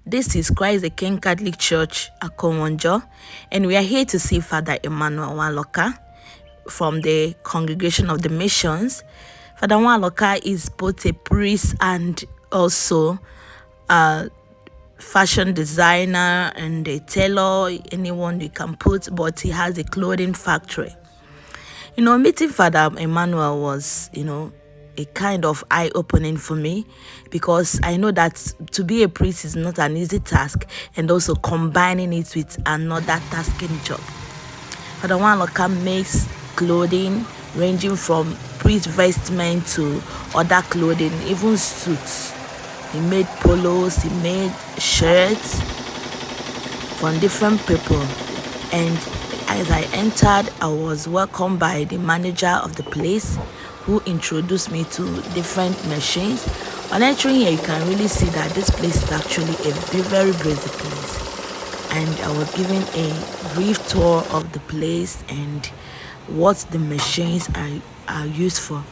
This is Christ the King Catholic Church, Akonwonjo, and we are here to see Father Emmanuel Nwaloka from the Congregation of the Missions. Father Nwaloka is both a priest and also a fashion designer and a tailor, anyone you can put, but he has a clothing factory. Meeting Father Emmanuel was, a kind of eye-opening for me, because I know that to be a priest is not an easy task, and also combining it with another tasking job. Father Nwaloka makes clothing ranging from priest vestment to other clothing, even suits. He made polos, he made shirts from different people. And as I entered, I was welcomed by the manager of the place, who introduced me to different machines. On entering here, you can really see that this place is actually a very busy place. And I was given a brief tour of the place and what the machines are used for.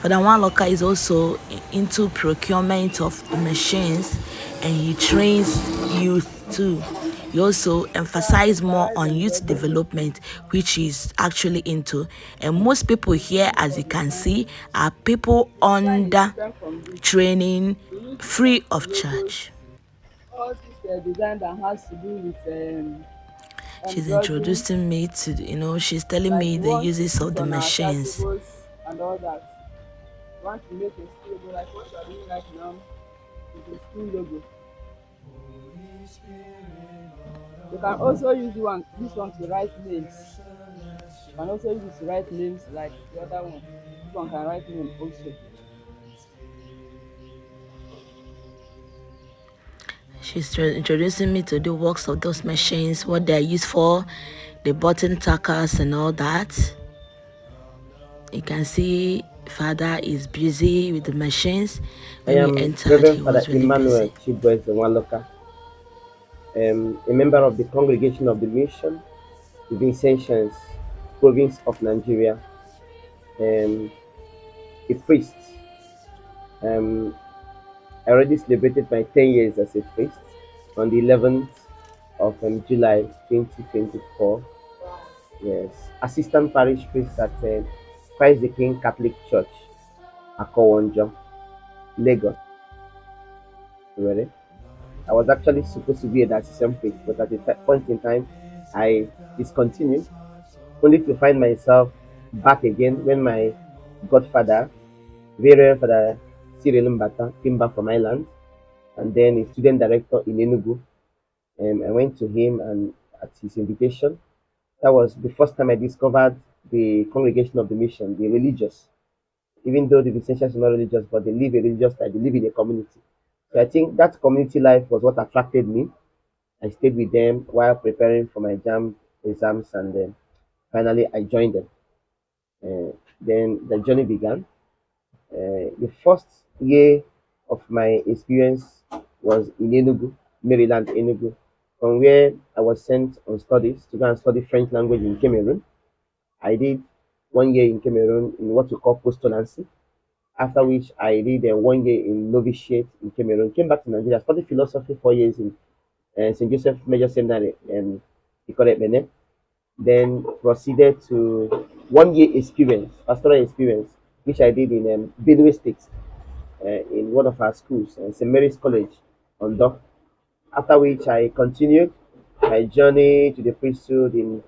Father Nwaloka is also into procurement of machines, and he trains youth too. He also emphasizes more on youth development, which is actually into. And most people here, as you can see, are people under training free of charge. All this design that has to do with She's embroidery, introducing me to, she's telling like me the the ones we uses of put the on our machines. sassafras and all that. We want to make a school logo like what you are doing right now is a school logo. You can also use this one to write names. You can also use it to write names like the other one. This one can write name also. She's introducing me to the works of those machines, what they're used for, the button tackers and all that. You can see Father is busy with the machines. I When we am entered, he Reverend Father was really Emmanuel busy. Nwaloka, a member of the Congregation of the Mission, the Vincentians, province of Nigeria, um, a priest. Um, I already celebrated my 10 years as a priest on the 11th of July 2024. Yes, assistant parish priest at Christ the King Catholic Church, Akowonjo, Lagos. Really. I was actually supposed to be an assistant priest, but at a point in time, I discontinued, only to find myself back again when my godfather, Reverend Father Cyril Mbata, came back from Ireland, and then a student director in Enugu. I went to him, and at his invitation, that was the first time I discovered the congregation of the mission, the religious. Even though the Vincentians are not religious, but they live a religious life, they live in a community. So I think that community life was what attracted me. I stayed with them while preparing for my jam exams, and then finally I joined them. Then the journey began. The first year of my experience was in Enugu, Maryland, Enugu, from where I was sent on studies to go and study French language in Cameroon. I did 1 year in Cameroon in what we call postulancy, after which I did 1 year in novitiate in Cameroon. Came back to Nigeria, studied philosophy 4 years in St. Joseph Major Seminary in Ikore Benin. Then proceeded to 1 year experience, pastoral experience, which I did in Benue State, in one of our schools, St. Mary's College, Ondo. After which I continued my journey to the priesthood in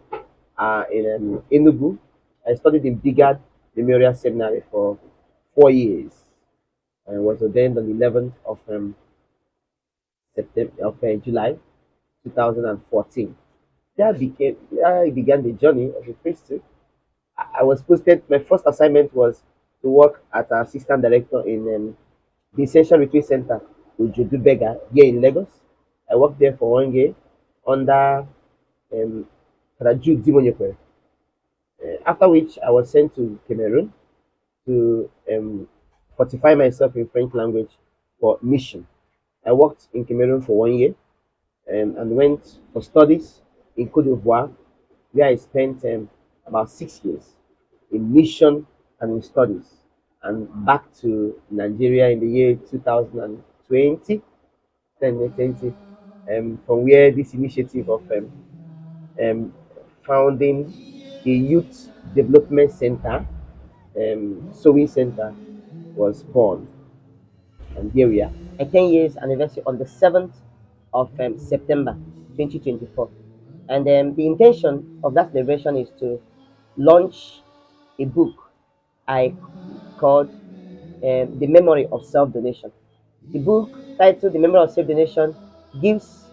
Enugu. I studied in Bigad Memorial Seminary for 4 years. I was ordained on the 11th of September of July 2014. There I began the journey of the priesthood. I was posted. My first assignment was to work as an assistant director in the Essential Retreat Center with Judu Bega here in Lagos. I worked there for 1 year under um, Father Jude Dimonyekwe. After which, I was sent to Cameroon to fortify myself in French language for mission. I worked in Cameroon for 1 year, and went for studies in Cote d'Ivoire, where I spent about 6 years in mission and in studies, and back to Nigeria in the year 2020. 2020, from where this initiative of um, founding the Youth Development Center, Sowing Center, was born. And here we are. A 10 years anniversary on the 7th of September 2024. And the intention of that celebration is to launch a book I called The Memory of Self Donation. The book, titled The Memory of Self Donation, gives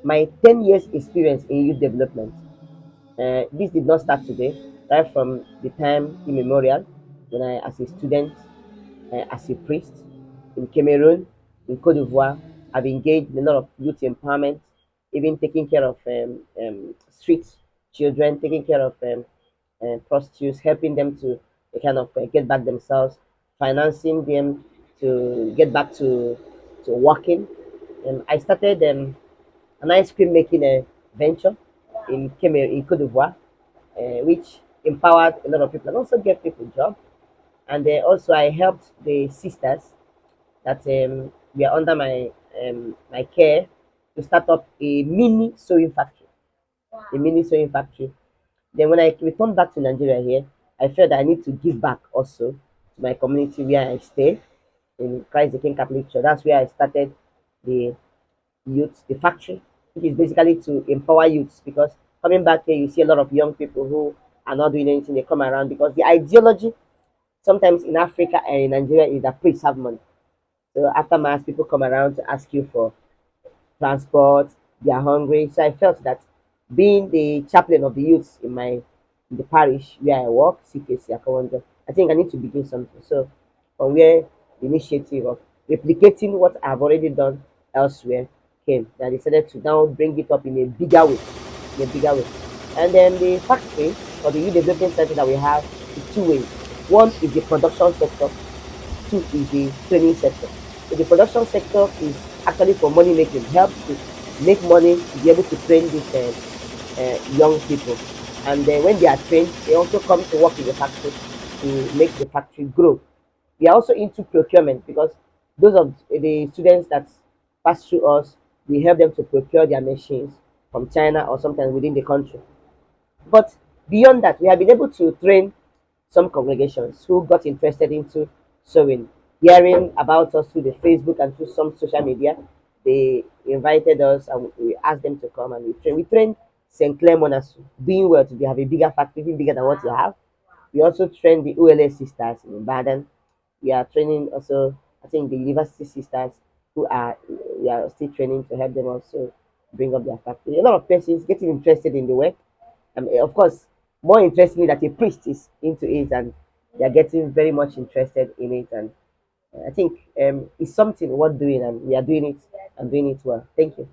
my 10 years experience in youth development. This did not start today, right from the time immemorial when I, as a student, as a priest in Cameroon, in Cote d'Ivoire, I've engaged in a lot of youth empowerment, even taking care of street children, taking care of prostitutes, helping them to kind of get back themselves, financing them to get back to working. I started an ice cream making venture in Cameroon, in Cote d'Ivoire, which empowered a lot of people and also gave people jobs. And also I helped the sisters that were under my care to start up a mini sewing factory. A mini sewing factory. Then when I returned back to Nigeria here, I felt that I need to give back also to my community where I stay in Christ the King Catholic Church. That's where I started the youth, the factory, which is basically to empower youths, because coming back here you see a lot of young people who are not doing anything, they come around because the ideology sometimes in Africa and in Nigeria is that priests have money. So after mass, people come around to ask you for transport. They are hungry. So I felt that being the chaplain of the youths in the parish where I work, CKC Akawanda, I think I need to begin something. So from where the initiative of replicating what I've already done elsewhere came, that I decided to now bring it up in a bigger way, in a bigger way. And then the factory or the youth development center that we have is two ways. One is the production sector, two is the training sector. So the production sector is actually for money making, helps to make money to be able to train these young people. And then when they are trained, they also come to work in the factory to make the factory grow. We are also into procurement because those of the students that pass through us, we help them to procure their machines from China or sometimes within the country. But beyond that, we have been able to train some congregations who got interested into sewing, hearing about us through the Facebook and through some social media. They invited us and we asked them to come and we train. We trained St. Clair Monastery, doing well to have a bigger factory, even bigger than what you have. We also train the OLA sisters in Ibadan. We are training also, I think, the university sisters who are we are still training to help them also bring up their factory. A lot of persons getting interested in the work. Of course, more interestingly, that a priest is into it and they are getting very much interested in it. And I think it's something worth doing, and we are doing it and doing it well. Thank you.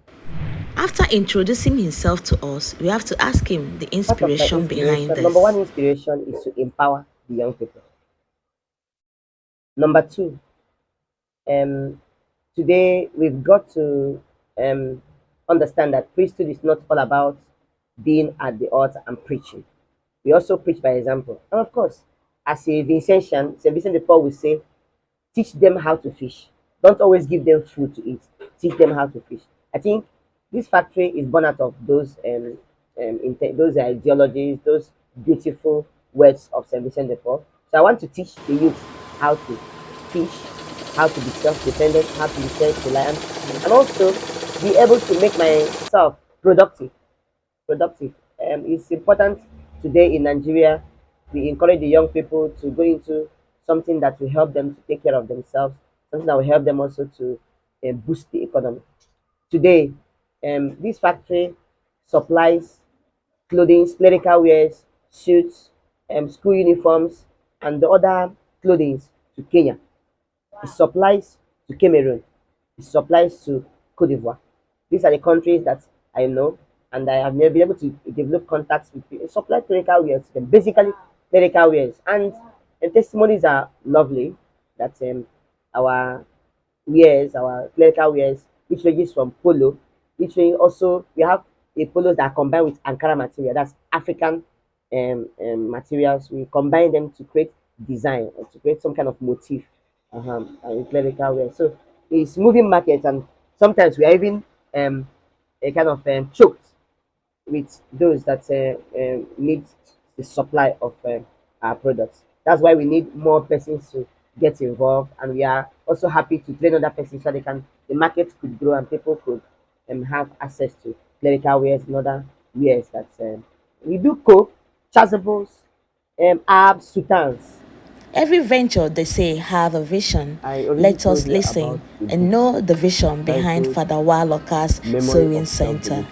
After introducing himself to us, we have to ask him the Part of my inspiration behind inspiration, number one this. inspiration is to empower the young people. Number two, um, today we've got to um, understand that priesthood is not all about being at the altar and preaching. We also preach by example. And of course, as a Vincentian, St. Vincent de Paul will say, teach them how to fish. Don't always give them food to eat. Teach them how to fish. I think this factory is born out of those ideologies, those beautiful words of Saint Vincent de Paul. So I want to teach the youth how to fish, how to be self-dependent, how to be self-reliant, and also be able to make myself productive. Productive. It's important today in Nigeria. We encourage the young people to go into something that will help them to take care of themselves, something that will help them also to boost the economy. Today, this factory supplies clothing, clerical wears, suits, school uniforms, and the other clothing to Kenya. It supplies to Cameroon. It supplies to Cote d'Ivoire. These are the countries that I know, and I have been able to develop contacts with people. Supply clerical wears to them, basically clerical wears, and testimonies are lovely. That our wears, our clerical wears, which ranges from polo, which range also we have a polos that are combined with Ankara material. That's African materials. We combine them to create design or to create some kind of motif in clerical wear. So it's moving market, and Sometimes we are even a kind of choked with those that need the supply of our products. That's why we need more persons to get involved, and we are also happy to train other persons so the market could grow and people could have access to clerical wares and other wares that we do cook, chasubles, herbs, sultans. Every venture, they say, have a vision. I already Let told us you about listen the and book know the vision behind titled Father Nwaloka's Memory Sewing of Center. Self-Donation.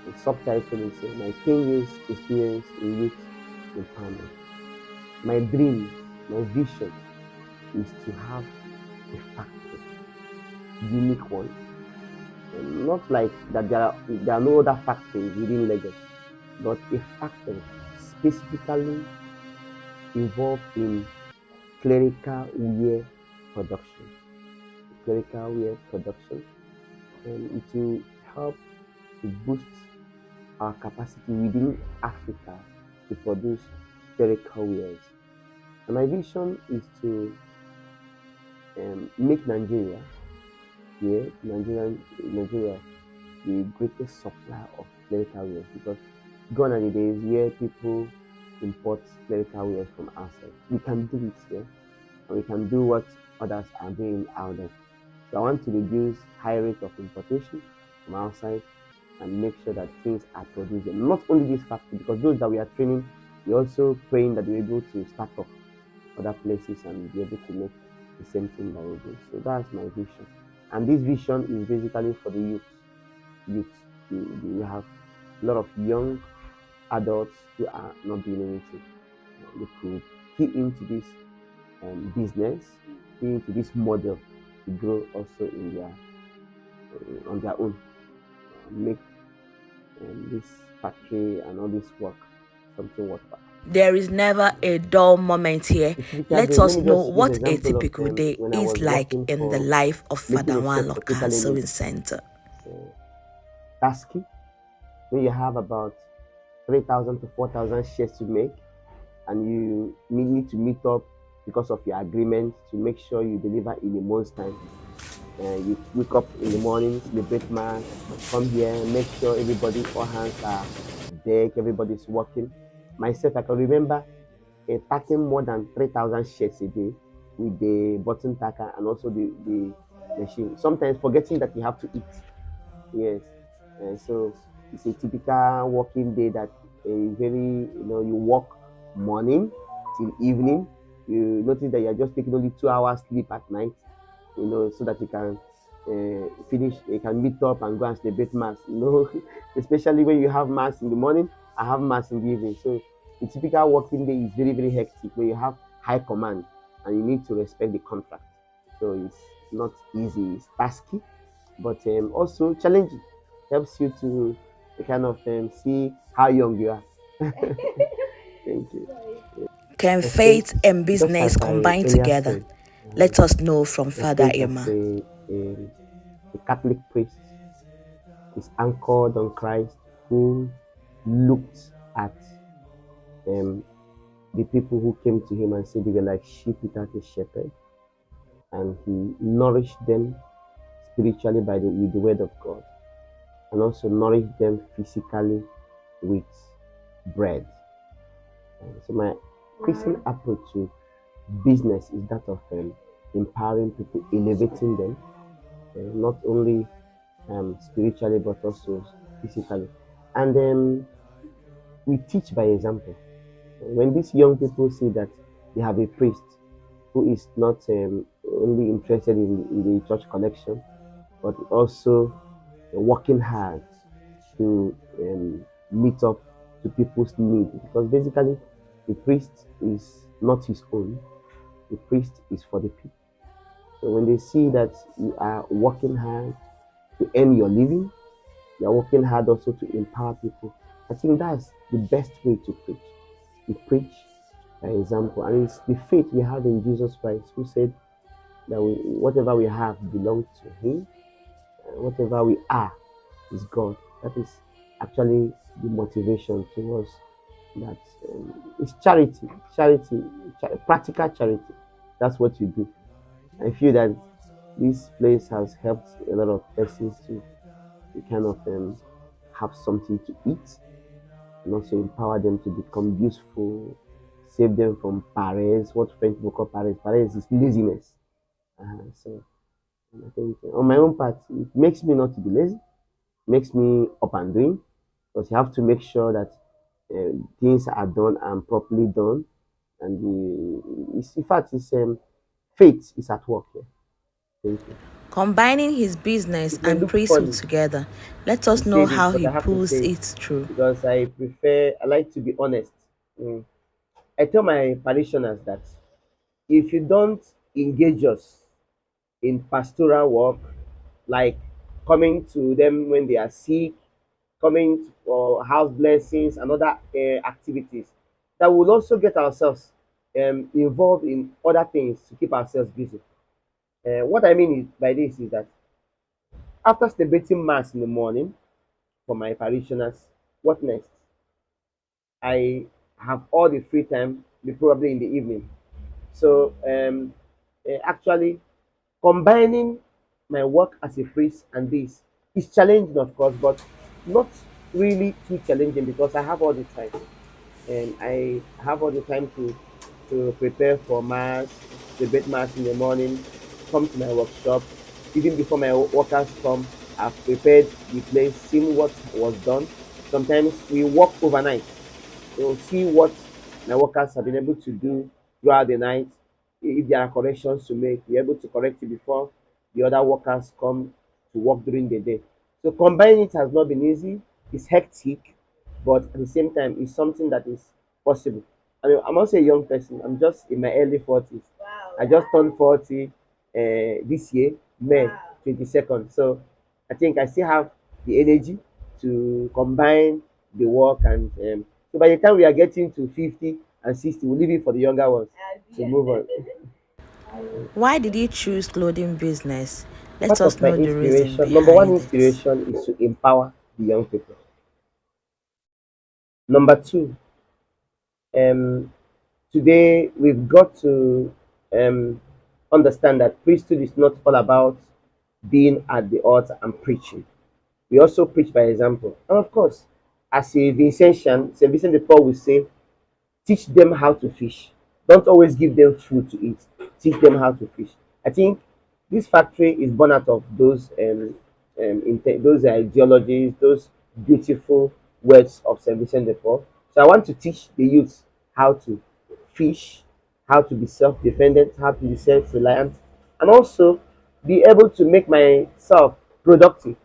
The subtitle is My 10 Years Experience in Youth Empowerment. My dream, my vision is to have a factory, unique one. And not like that there are no other factories within Lagos, but a factory specifically involved in clerical wear production. Clerical wear production, and it will help to boost our capacity within Africa to produce clerical wears. And my vision is to make Nigeria, the greatest supplier of clerical wears, because gone are the days where people import clerical wears from outside. We can do it here, and we can do what others are doing out there. So I want to reduce high rate of importation from outside and make sure that things are produced. And not only this factory, because those that we are training, we're also praying that we're able to start up other places and be able to make the same thing that we do. So that's my vision. And this vision is basically for the youth. Youth. We have a lot of young adults who are not doing anything. They could key into this business, key into this model to grow also in their on their own, make this factory and all this work something worthwhile. There is never a dull moment here. A typical Let day, let us me know just give what a example of typical day when I is was like working in the for life of Father making a shirt for Nwaloka totally Sewing ladies. Center. So tasky when you have about 3,000 to 4,000 shirts to make, and you need to meet up because of your agreement to make sure you deliver in a month's time. You wake up in the morning, celebrate mass, come here, make sure everybody, all hands are deck, everybody's working. Myself, I can remember packing more than 3,000 shirts a day with the button tacker and also the machine. Sometimes forgetting that you have to eat. Yes. So it's a typical working day that a very, you work morning till evening. You notice that you're just taking only 2 hours sleep at night, so that you can finish, you can meet up and go and celebrate mass, especially when you have mass in the morning, I have mass in the evening. So the typical working day is very, very hectic when you have high command and you need to respect the contract. So it's not easy, it's tasky, but also challenging. Helps you to kind of see how young you are. Thank you. Can Okay, faith and just business as I combine earlier together? said, Let us know from the Father faith as Emma. a Catholic priest is anchored on Christ, who looked at um, the people who came to him and said they were like sheep without a shepherd, and he nourished them spiritually with the word of God, and also nourished them physically with bread. So my Christian approach to business is that of empowering people, elevating them, not only spiritually but also physically. And we teach by example. When these young people see that they have a priest who is not only interested in the church collection, but also working hard to meet up to people's needs, because basically the priest is not his own, the priest is for the people. So when they see that you are working hard to earn your living, you are working hard also to empower people, I think that's the best way to preach. We preach by example, and it's the faith we have in Jesus Christ, who said that whatever we have belongs to Him, and whatever we are is God. That is actually the motivation towards that. It's practical charity. That's what you do. I feel that This place has helped a lot of persons to kind of have something to eat and also empower them to become useful, save them from pares. What French people call pares. Pares is laziness. So I think on my own part, it makes me not to be lazy, makes me up and doing, because you have to make sure that things are done and properly done. And it's, in fact, it's faith is at work here. Thank you. Combining his business It may and look priesthood funny together, let to us know say this, how but he I have to pulls say it it through. because I like to be honest. Mm. I tell my parishioners that if you don't engage us in pastoral work, like coming to them when they are sick, coming for house blessings and other activities, that will also get ourselves involved in other things to keep ourselves busy. What I mean is, by this is that after celebrating mass in the morning for my parishioners, what next? I have all the free time, probably in the evening. So actually, combining my work as a priest and this is challenging, of course, but not really too challenging because I have all the time. And I have all the time to prepare for mass, celebrate mass in the morning, come to my workshop. Even before my workers come, I've prepared the place, seen what was done. Sometimes we work overnight, so see what my workers have been able to do throughout the night. If there are corrections to make, we're able to correct it before the other workers come to work during the day. So combining it has not been easy. It's hectic, but at the same time, it's something that is possible. I mean, I'm also a young person. I'm just in my early 40s. I just turned 40 this year, May 22nd. So I think I still have the energy to combine the work and so by the time we are getting to 50 and 60, we'll leave it for the younger ones to move on. Why did he choose clothing business? Let Part us of my know the reason inspiration, number one behind it. inspiration is to empower the young people. Number two, um, today we've got to um, understand that priesthood is not all about being at the altar and preaching. We also preach by example. And of course, as a Vincentian, St. Vincent de Paul will say, teach them how to fish. Don't always give them food to eat. Teach them how to fish. I think this factory is born out of those ideologies, those beautiful words of Saint Vincent de Paul. So I want to teach the youth how to fish, how to be self-dependent, how to be self-reliant, and also be able to make myself productive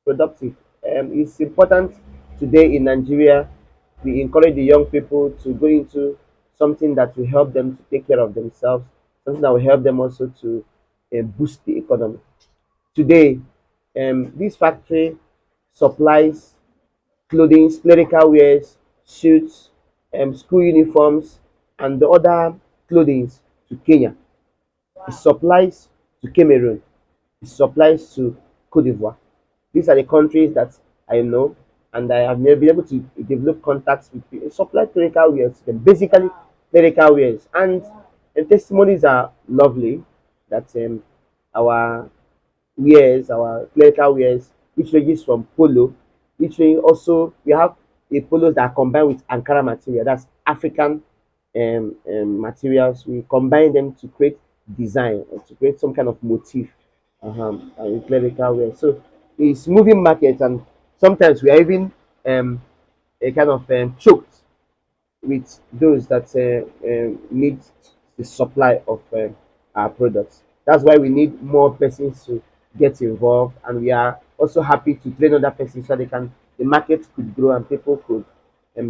productive. It's important today in Nigeria. We encourage the young people to go into something that will help them to take care of themselves, something that will help them also to boost the economy. Today, this factory supplies clothing, clerical wears, suits, school uniforms, and the other clothing to Kenya. It supplies to Cameroon. It supplies to Cote d'Ivoire. These are the countries that I know, and I have been able to develop contacts with people. Supply clerical wears, basically clerical wears, and testimonies are lovely that our wears, our clerical wears, which ranges from polo, which range also we have the polos that are combined with Ankara material. That's African materials. We combine them to create design or to create some kind of motif in clerical wear. So it's moving market, and sometimes we are even a kind of choked with those that need the supply of our products. That's why we need more persons to get involved, and we are also happy to train other persons so they can the market could grow and people could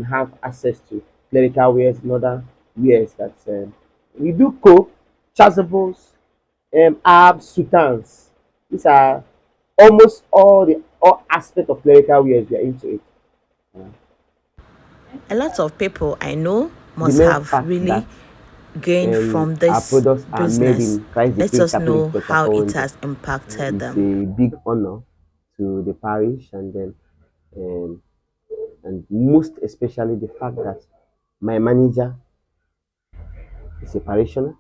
have access to clerical wears and other wears that we do cope, chasubles, abs, soutans. These are almost all aspect of clerical wears we are into it. A lot of people I know The must mere have fact really that gained from our this products are made business. in Christ the Let King us Catholic know Church how it Akonwonjo. has impacted It's them. a big honor to the parish, um, and most especially the fact that my manager is a parishioner.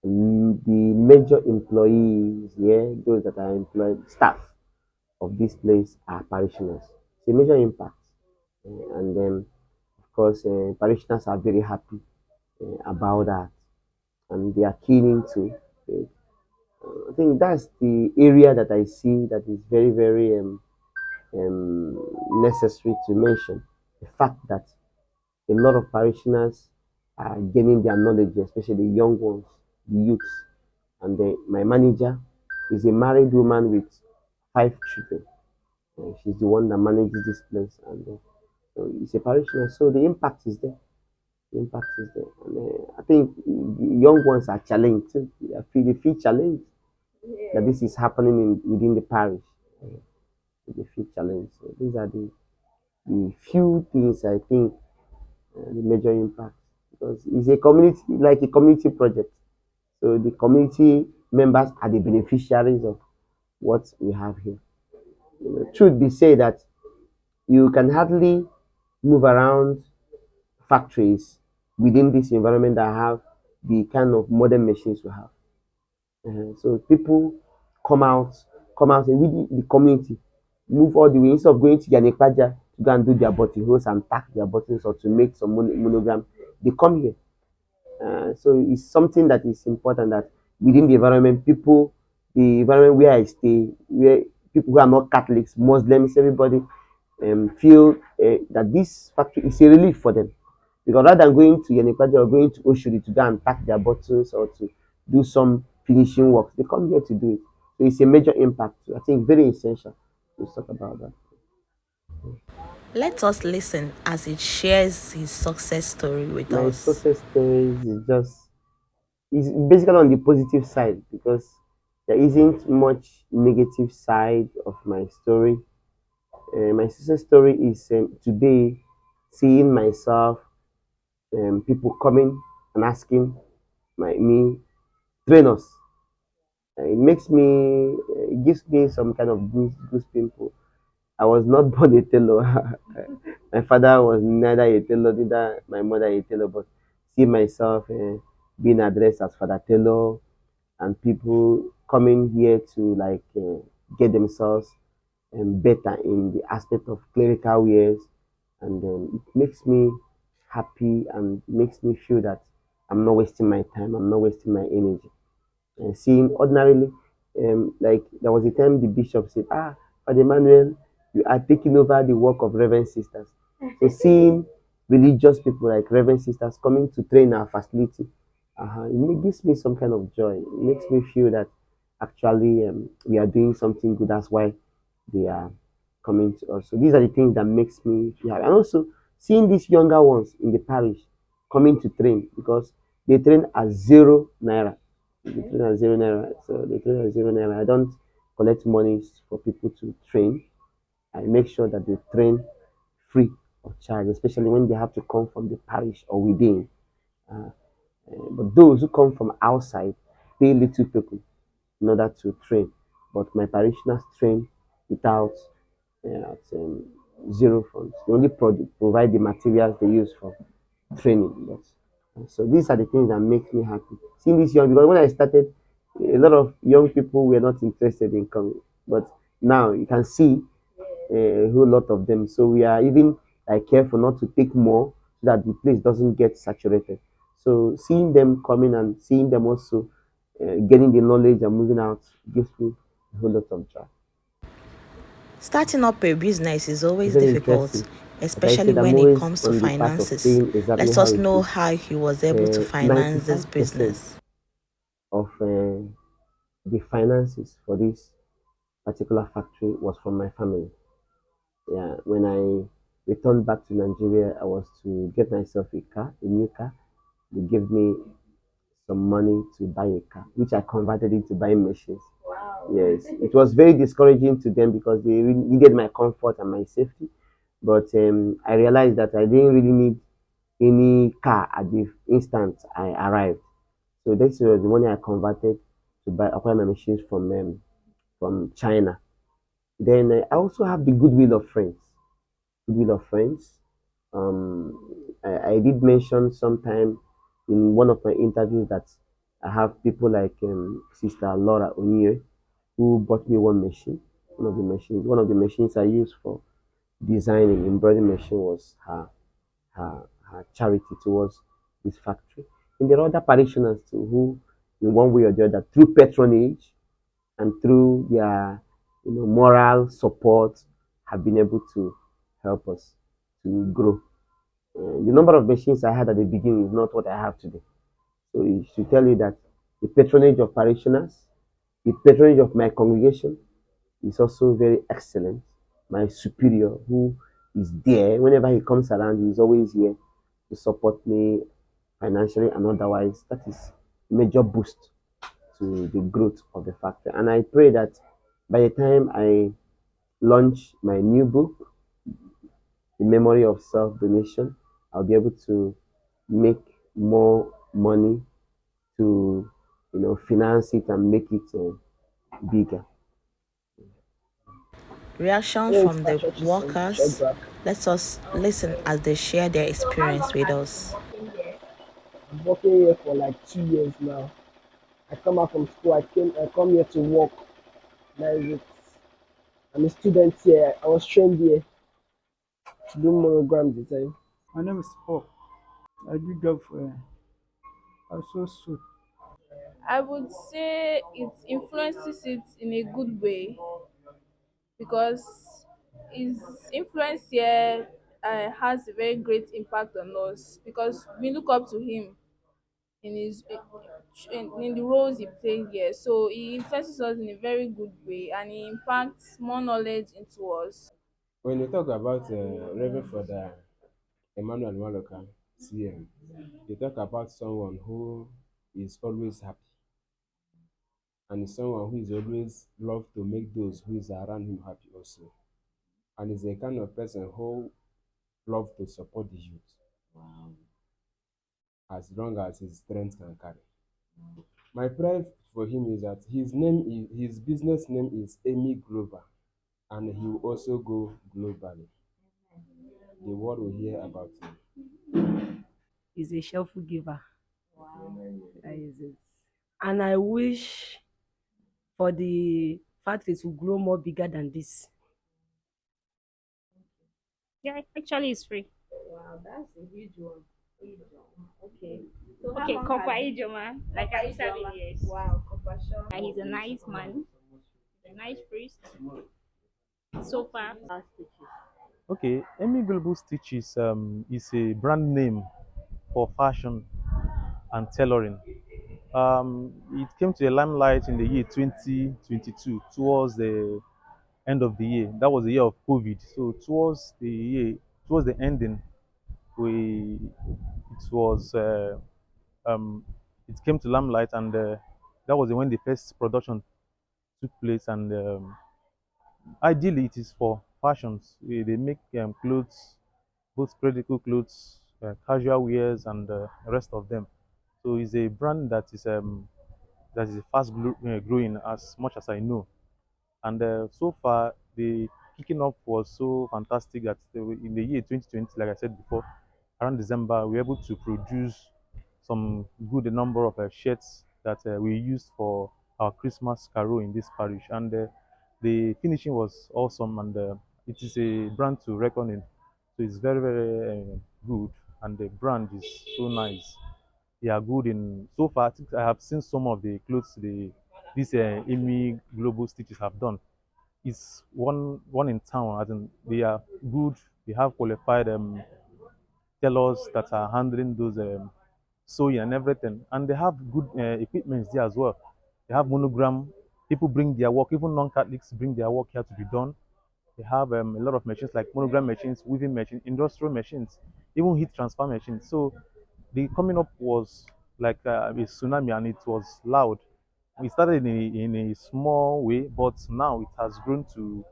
The major employees here, those that are employed, staff of this place are parishioners. It's a major impact. And then, of course, parishioners are very happy about that and they are keen into it. I think that's the area that I see that is very, very necessary to mention. The fact that a lot of parishioners are gaining their knowledge, especially the young ones, the youths. And my manager is a married woman with 5 children. She's the one that manages this place, and so it's a parishioner. So the impact is there. The impact is there, and I think the young ones are challenged too. They feel challenged that this is happening within the parish. They feel challenged. So these are the few things I think the major impact because it's a community like a community project. So the community members are the beneficiaries of what we have here. Truth be said that you can hardly move around factories within this environment that have the kind of modern machines we have. So people come out, come out with the community, move all the way instead of going to Yanekpaja to go and do their buttonholes and tack their buttons or to make some monogram. They come here. So it's something that is important that within the environment, people, the environment where I stay, where people who are not Catholics, Muslims, everybody feel that this factory is a relief for them. Because rather than going to Yenikwaja or going to Oshuri to go and pack their bottles or to do some finishing work, they come here to do it. So it's a major impact. I think very essential to talk about that. Let us listen as he shares his success story with My us. success stories is basically on the positive side because there isn't much negative side of my story. My success story is today seeing myself, people coming and asking me train us. It makes me, it gives me some kind of goose pimple. I was not born a tailor. My father was neither a tailor, neither my mother a tailor, but see myself being addressed as Father Tailor and people coming here to like get themselves better in the aspect of clerical wares, and it makes me happy and makes me feel that I'm not wasting my time, I'm not wasting my energy. And seeing ordinarily, like there was a time the bishop said, "Ah, Father Emmanuel, you are taking over the work of Reverend Sisters." So seeing religious people like Reverend Sisters coming to train our facility, gives me some kind of joy. It makes me feel that actually we are doing something good. That's why they are coming to us. So these are the things that makes me feel happy. And also seeing these younger ones in the parish coming to train because they train at 0 naira. They train at 0 naira. So they train at 0 naira. I don't collect money for people to train. I make sure that they train free of charge, especially when they have to come from the parish or within. Uh, but those who come from outside pay little people in order to train. But my parishioners train without at zero funds. They only provide the materials they use for training. So these are the things that make me happy. Seeing this young, because when I started, a lot of young people were not interested in coming. But now you can see a whole lot of them. So we are even like careful not to take more so that the place doesn't get saturated. So seeing them coming and seeing them also getting the knowledge and moving out gives me a whole lot of joy. Starting up a business is always Very difficult, interesting. Like I especially said, I'm when it always comes to on the part of finances. saying exactly Let how us it know is. how he was able to finance this 95% business. of the finances for this particular factory was from my family. Yeah, when I returned back to Nigeria, I was to get myself a new car. They gave me some money to buy a car, which I converted into buying machines. Yes, it was very discouraging to them because they really needed my comfort and my safety. But I realized that I didn't really need any car at the instant I arrived. So this was the money I converted to buy acquire my machines from China. Then I also have the goodwill of friends. Goodwill of friends. I did mention sometime in one of my interviews that I have people like Sister Laura Onier, who bought me one machine. One of the machines I used for designing embroidery machine was her charity towards this factory. And there are other parishioners too who, in one way or the other, through patronage and through their moral support, have been able to help us to grow. The number of machines I had at the beginning is not what I have today. So it should tell you that the patronage of parishioners, the patronage of my congregation is also very excellent. My superior, who is there whenever he comes around, he's always here to support me financially and otherwise. That is a major boost to the growth of the factory. And I pray that by the time I launch my new book, The Memory of Self Donation, I'll be able to make more money to finance it and make it bigger. Reactions My name is from the Patrick workers. Shegbak. Let us listen as they share their experience with us. I'm working here for like 2 years now. I come out from school. I come here to work. That is it. I'm a student here. I was trained here to do monogram design. My name is Paul. I do job for also suit. I would say it influences it in a good way because his influence here has a very great impact on us because we look up to him in his in the roles he played here. So he influences us in a very good way and he imparts more knowledge into us. When you talk about Reverend Father Emmanuel Nwaloka, CM, you talk about someone who is always happy and is someone who is always love to make those who is around him happy also. And is a kind of person who love to support the youth as long as his strength can carry. My prayer for him is that his business name is Amy Glover and he will also go globally. The world will hear about him. Is a cheerful giver. That is it. And I wish for the factory to grow more bigger than this. Yeah, actually, it's free. Wow, that's a huge one. Huge one. Okay. So how Okay, long Compa has it? Ijoma, like Papa I'm is 7 years. Wow, compassion. And he's a nice man, a nice priest. So far, Okay, Emi Global Stitches is a brand name for fashion and tailoring. It came to the limelight in the year 2022, towards the end of the year. That was the year of COVID. So towards the ending, we it was it came to limelight, and that was when the first production took place. And ideally, it is for fashions. They make clothes, both critical clothes, casual wears, and the rest of them. So it's a brand that is fast growing, as much as I know. And so far, the kicking up was so fantastic that in the year 2020, like I said before, around December, we were able to produce some good number of shirts that we used for our Christmas carol in this parish. And the finishing was awesome, and it is a brand to reckon in. So it's very, very good, and the brand is so nice. They are good in so far. I think I have seen some of the clothes these Amy Global Stitches have done. It's one in town. As in, they are good. They have qualified tailors that are handling those sewing and everything, and they have good equipment there as well. They have monogram. People bring their work. Even non-Catholics bring their work here to be done. They have a lot of machines like monogram machines, weaving machines, industrial machines, even heat transfer machines. So the coming up was like a tsunami, and it was loud. We started in a small way, but now it has grown to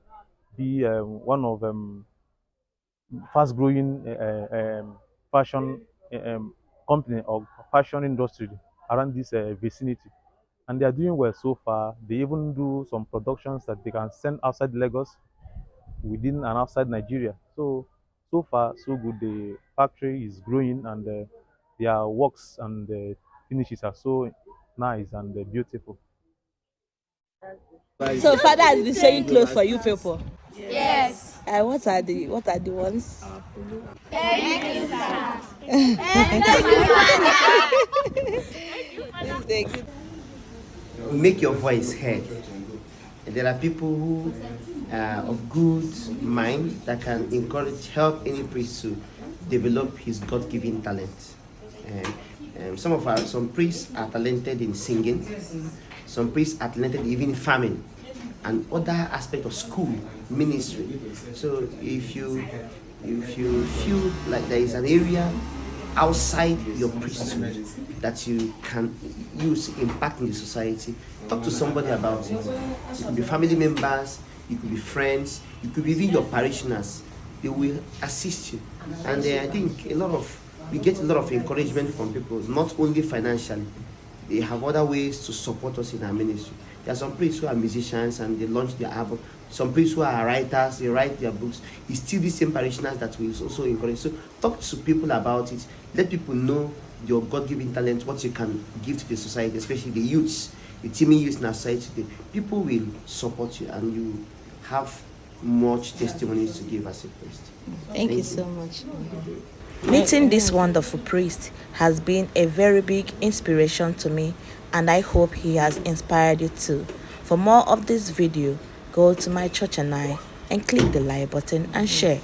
be one of fast growing fashion company or fashion industry around this vicinity. And they are doing well so far. They even do some productions that they can send outside Lagos, within and outside Nigeria. So far so good. The factory is growing, and their works and finishes are so nice and beautiful. So Father has been sewing clothes for you people. Yes. What are the ones? Make your voice heard. There are people who are of good mind that can help any priest to develop his God-given talent. Some priests are talented in singing. Some priests are talented even in farming and other aspect of school ministry. So if you feel like there is an area outside your priesthood that you can use impact in the society, talk to somebody about it. It could be family members, it could be friends, it could be even your parishioners. They will assist you. And I think we get a lot of encouragement from people, not only financially. They have other ways to support us in our ministry. There are some priests who are musicians and they launch their album. Some priests who are writers, they write their books. It's still the same parishioners that we also encourage. So talk to people about it. Let people know your God-given talent, what you can give to the society, especially the youths, the teeming youth in our society. People will support you and you have much testimonies to give as a priest. Thank you so much. Meeting this wonderful priest has been a very big inspiration to me, and I hope he has inspired you too. For more of this video, go to my church and click the like button and share.